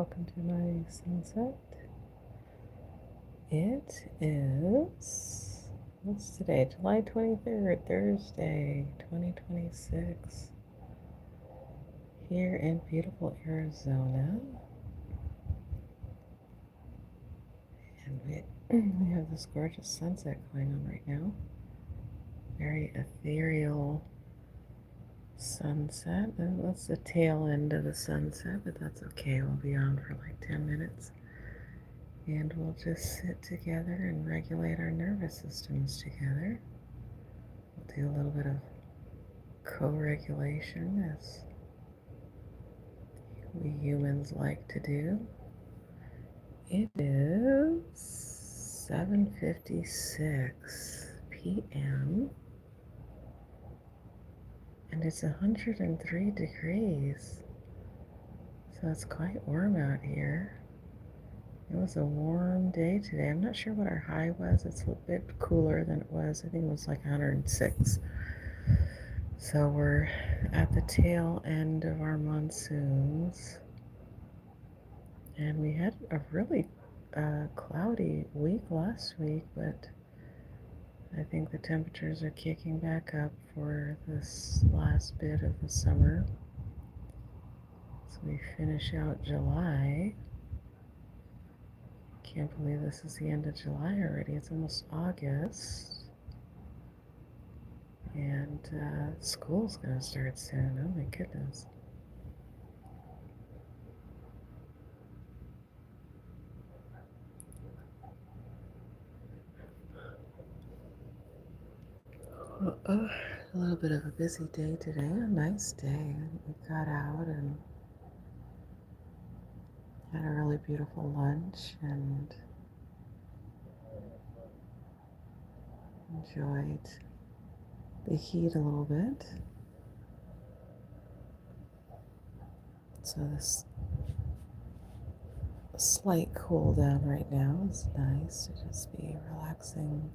welcome to my sunset. It is, what's today? July 23rd, Thursday, 2026, here in beautiful Arizona. And we have this gorgeous sunset going on right now. Very ethereal sunset. That's the tail end of the sunset, but that's okay. We'll be on for like 10 minutes. And we'll just sit together and regulate our nervous systems together. We'll do a little bit of co-regulation as we humans like to do. It is 7:56 p.m. and it's 103 degrees. So it's quite warm out here. It was a warm day today. I'm not sure what our high was. It's a bit cooler than it was. I think it was like 106. So we're at the tail end of our monsoons. And we had a really cloudy week last week, but I think the temperatures are kicking back up for this last bit of the summer. So we finish out July. Can't believe this is the end of July already. It's almost August. And school's going to start soon. Oh my goodness. A little bit of a busy day today. A nice day. We got out and had a really beautiful lunch and enjoyed the heat a little bit. So this slight cool down right now is nice to just be relaxing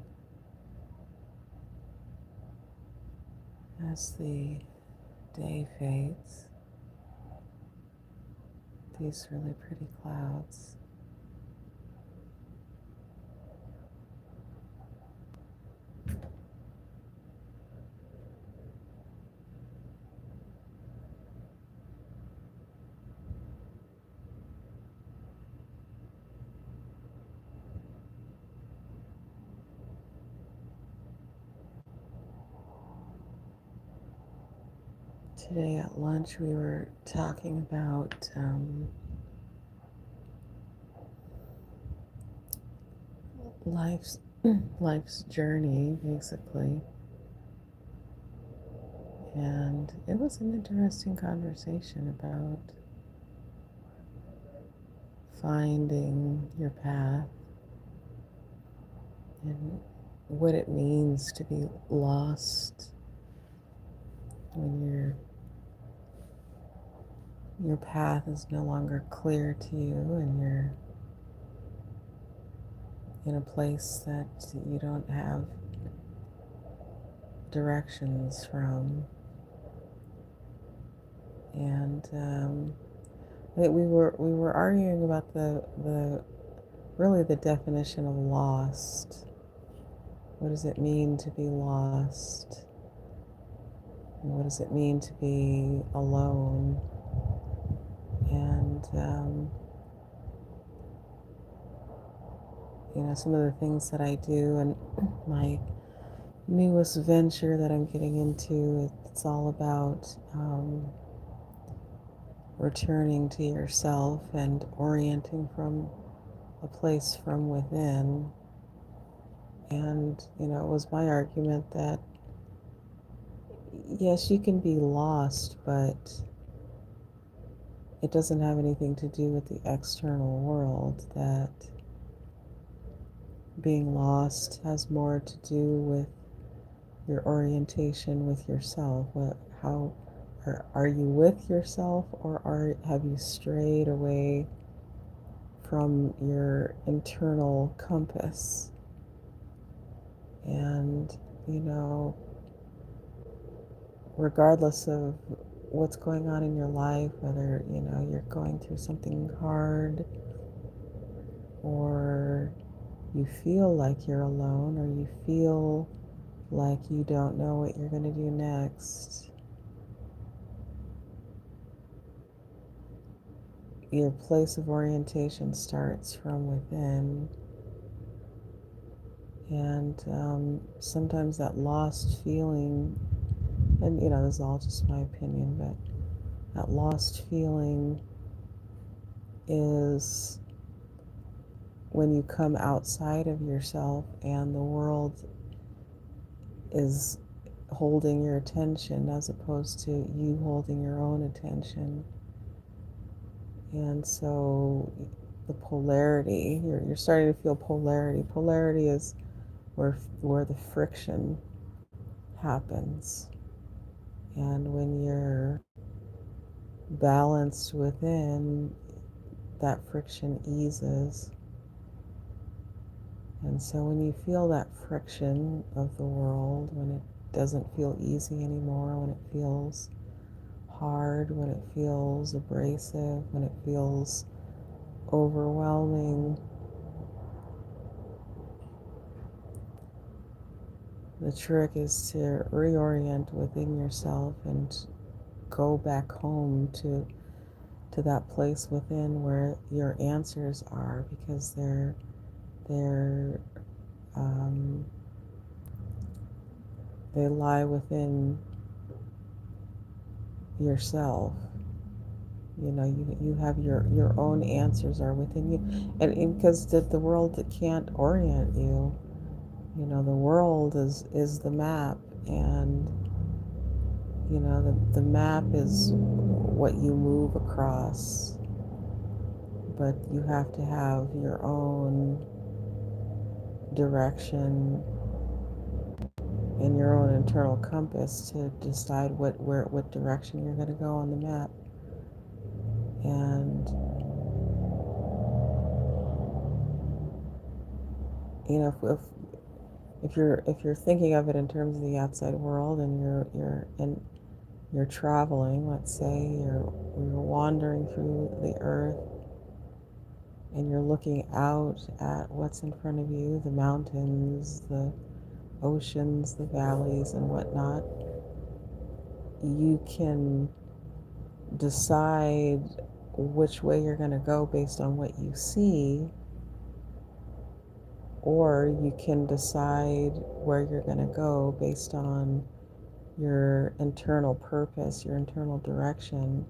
as the day fades. These really pretty clouds. Today at lunch we were talking about life's journey, basically. And it was an interesting conversation about finding your path and what it means to be lost when your path is no longer clear to you and you're in a place that you don't have directions from. And we were arguing about the really the definition of lost. What does it mean to be lost? And what does it mean to be alone? And some of the things that I do and my newest venture that I'm getting into, it's all about returning to yourself and orienting from a place from within. And, it was my argument that, yes, you can be lost, but it doesn't have anything to do with the external world, that being lost has more to do with your orientation with yourself. How are you with yourself, or have you strayed away from your internal compass? And regardless of what's going on in your life, whether, you're going through something hard, or you feel like you're alone, or you feel like you don't know what you're going to do next. Your place of orientation starts from within, and sometimes that lost feeling, and this is all just my opinion, but that lost feeling is when you come outside of yourself and the world is holding your attention as opposed to you holding your own attention. And so the polarity, you're starting to feel polarity. Polarity is where the friction happens. And when you're balanced within, that friction eases. And so when you feel that friction of the world, when it doesn't feel easy anymore, when it feels hard, when it feels abrasive, when it feels overwhelming, the trick is to reorient within yourself and go back home to that place within where your answers are, because they're um, they lie within yourself. You have your own answers are within you, and because the world can't orient you. The world is the map, and the map is what you move across, but you have to have your own direction and your own internal compass to decide what direction you're going to go on the map. And if you're thinking of it in terms of the outside world, and you're traveling, let's say you're wandering through the earth, and you're looking out at what's in front of you, the mountains, the oceans, the valleys, and whatnot, you can decide which way you're going to go based on what you see, or you can decide where you're going to go based on your internal purpose, your internal direction.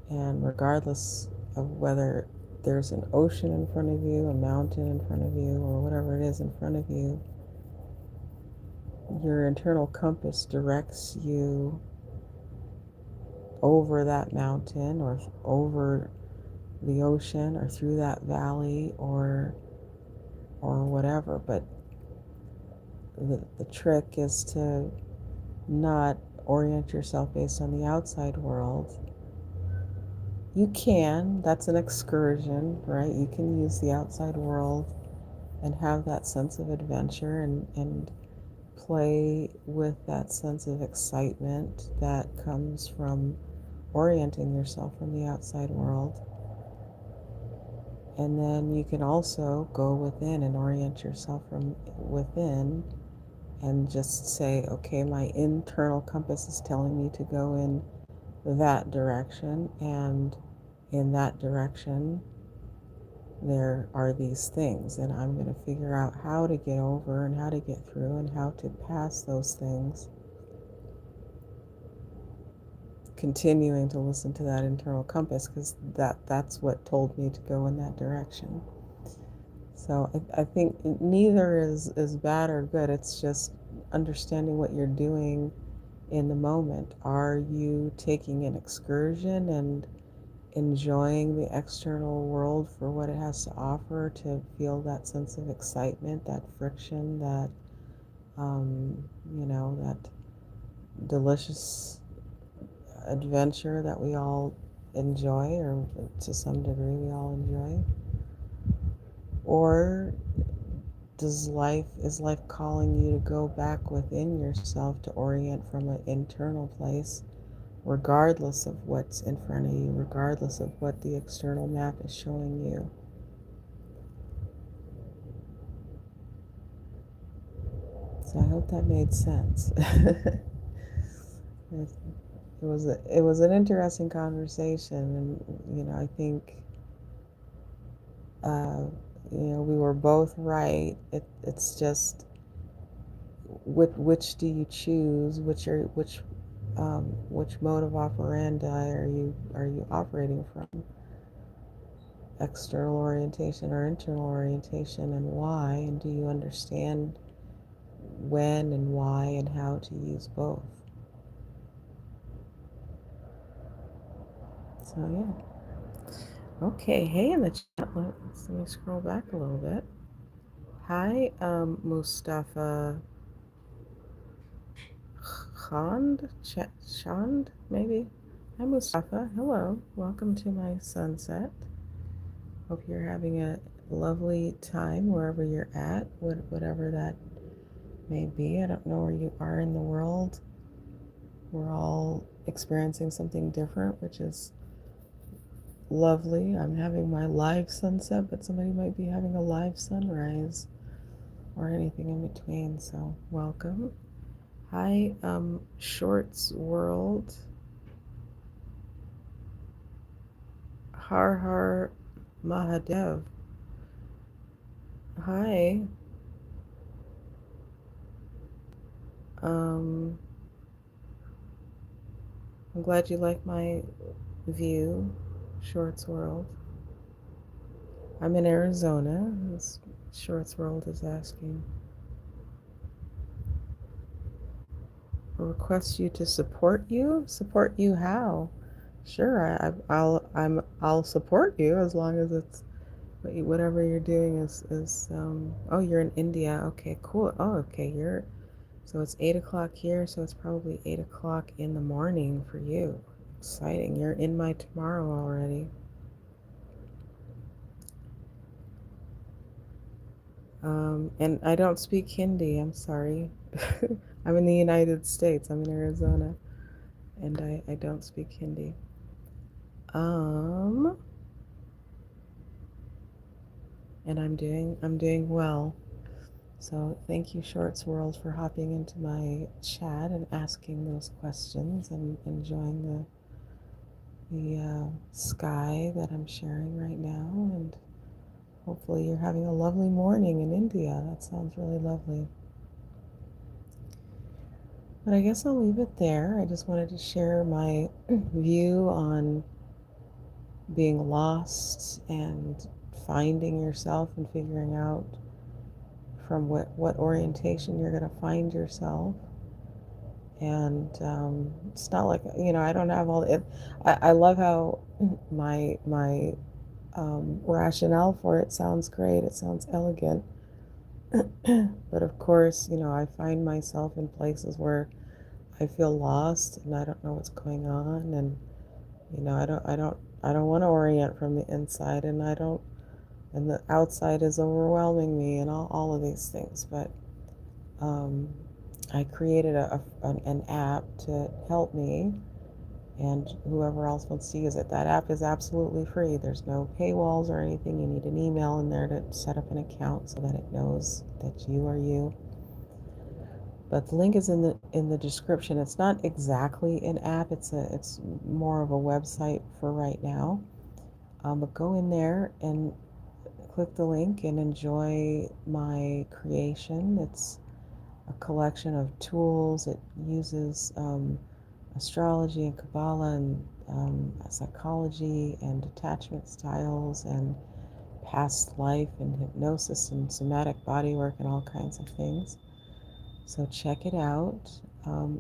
And regardless of whether there's an ocean in front of you, a mountain in front of you, or whatever it is in front of you, your internal compass directs you over that mountain, or over the ocean, or through that valley, or whatever. But the trick is to not orient yourself based on the outside world. You can, that's an excursion, right? You can use the outside world and have that sense of adventure, and play with that sense of excitement that comes from orienting yourself from the outside world. And then you can also go within and orient yourself from within, and just say, okay, my internal compass is telling me to go in that direction, and in that direction there are these things, and I'm going to figure out how to get over and how to get through and how to pass those things, continuing to listen to that internal compass, because that's what told me to go in that direction. So I think neither is bad or good. It's just understanding what you're doing in the moment. Are you taking an excursion and enjoying the external world for what it has to offer, to feel that sense of excitement, that friction, um, that delicious adventure that we all enjoy, or to some degree we all enjoy? Or is life calling you to go back within yourself, to orient from an internal place regardless of what's in front of you, regardless of what the external map is showing you. So I hope that made sense. It was an interesting conversation, and I think uh, we were both right. It's just which do you choose? Which mode of operandi are you operating from? External orientation or internal orientation, and why? And do you understand when and why and how to use both? So yeah. Okay. Hey, in the chat. Let me scroll back a little bit. Hi, Mustafa Chand, maybe. Hi, Mustafa. Hello. Welcome to my sunset. Hope you're having a lovely time wherever you're at, whatever that may be. I don't know where you are in the world. We're all experiencing something different, which is lovely. I'm having my live sunset, but somebody might be having a live sunrise or anything in between. So, welcome. Hi, Shorts World. Har Har Mahadev. Hi. Um, I'm glad you like my view, Shorts World. I'm in Arizona, as Shorts World is asking. Request you to support you? Support you how? Sure, I'll support you as long as it's whatever you're doing is oh, you're in India. Okay, cool. Oh, okay, so it's 8 o'clock here, so it's probably 8 o'clock in the morning for you. Exciting. You're in my tomorrow already. And I don't speak Hindi, I'm sorry. I'm in the United States. I'm in Arizona, and I don't speak Hindi. Um, and I'm doing well. So thank you, Shorts World, for hopping into my chat and asking those questions and enjoying the sky that I'm sharing right now. And hopefully you're having a lovely morning in India. That sounds really lovely. But I guess I'll leave it there. I just wanted to share my view on being lost and finding yourself and figuring out from what orientation you're going to find yourself. And it's not like, I don't have all it. I love how my rationale for it sounds great. It sounds elegant. But of course, I find myself in places where I feel lost and I don't know what's going on, and I don't want to orient from the inside, and and the outside is overwhelming me, and all of these things. But um, I created an app to help me, and whoever else wants to use it. That app is absolutely free. There's no paywalls or anything. You need an email in there to set up an account so that it knows that you are you. But the link is in the description. It's not exactly an app. It's more of a website for right now. But go in there and click the link and enjoy my creation. It's a collection of tools. It uses astrology and Kabbalah and psychology and attachment styles and past life and hypnosis and somatic body work and all kinds of things. So check it out.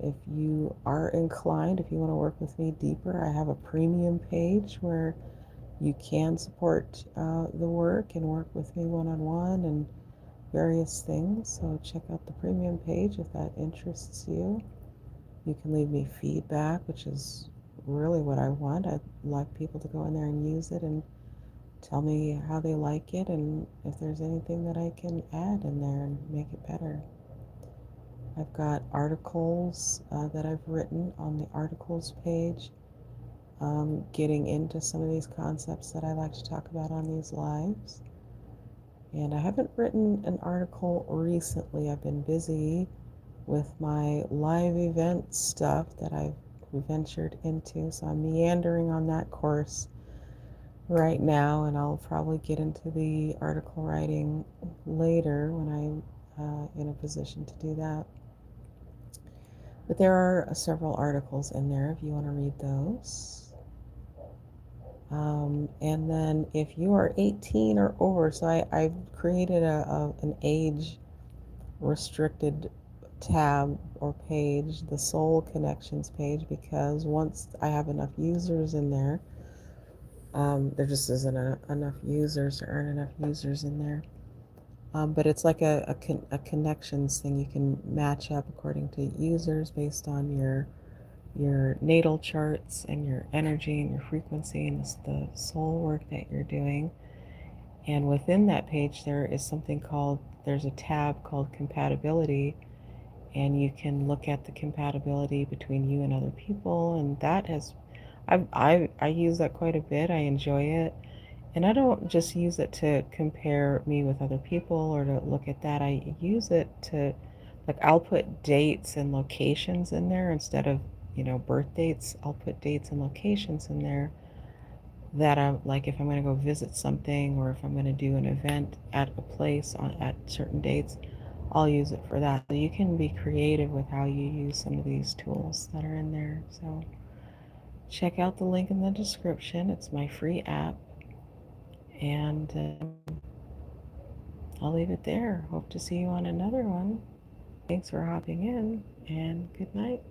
If you are inclined, if you want to work with me deeper, I have a premium page where you can support the work and work with me one-on-one and various things. So check out the premium page if that interests you. You can leave me feedback, which is really what I want. I'd like people to go in there and use it and tell me how they like it and if there's anything that I can add in there and make it better. I've got articles that I've written on the articles page, getting into some of these concepts that I like to talk about on these lives. And I haven't written an article recently. I've been busy with my live event stuff that I've ventured into. So I'm meandering on that course right now, and I'll probably get into the article writing later when I'm in a position to do that. But there are several articles in there if you want to read those. And then if you are 18 or over, so I've created an age restricted tab or page, the Soul Connections page, because once I have enough users in there, there just isn't enough users to earn enough users in there. But it's like a connections thing. You can match up according to users based on your natal charts and your energy and your frequency and the soul work that you're doing. And within that page, there's a tab called compatibility, and you can look at the compatibility between you and other people. And I use that quite a bit. I enjoy it. And I don't just use it to compare me with other people or to look at that. I use it to, like, I'll put dates and locations in there instead of, birth dates. I'll put dates and locations in there that I'm like, if I'm going to go visit something or if I'm going to do an event at a place at certain dates, I'll use it for that. So you can be creative with how you use some of these tools that are in there. So check out the link in the description. It's my free app. And I'll leave it there. Hope to see you on another one. Thanks for hopping in, and good night.